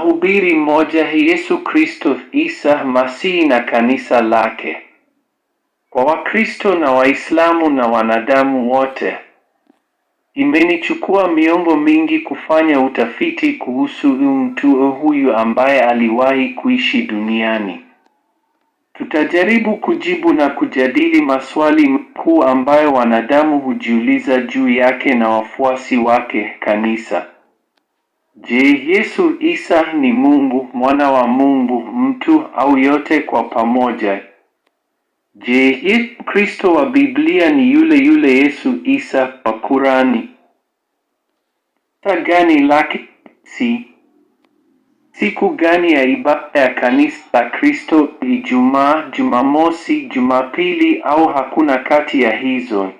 Tunahubiri moja, Yesu Kristo, Isa Masihi na kanisa lake. Kwa Wakristo na Waislamu na wanadamu wote. Imenichukua miongo mingi kufanya utafiti kuhusu mtu huyu ambaye aliwahi kuishi duniani. Tutajaribu kujibu na kujadili maswali makuu ambayo wanadamu hujiuliza juu yake na wafuasi wake, kanisa. Je, Yesu Isa ni Mungu, mwana wa Mungu, mtu au yote kwa pamoja? Je, Yesu Kristo wa Biblia ni yule Yesu Isa wa Kurani? Saa gani lake siku gani ya ibada ya kanisa la Kristo? Ijumaa, Jumamosi, Jumapili au hakuna kati ya hizo?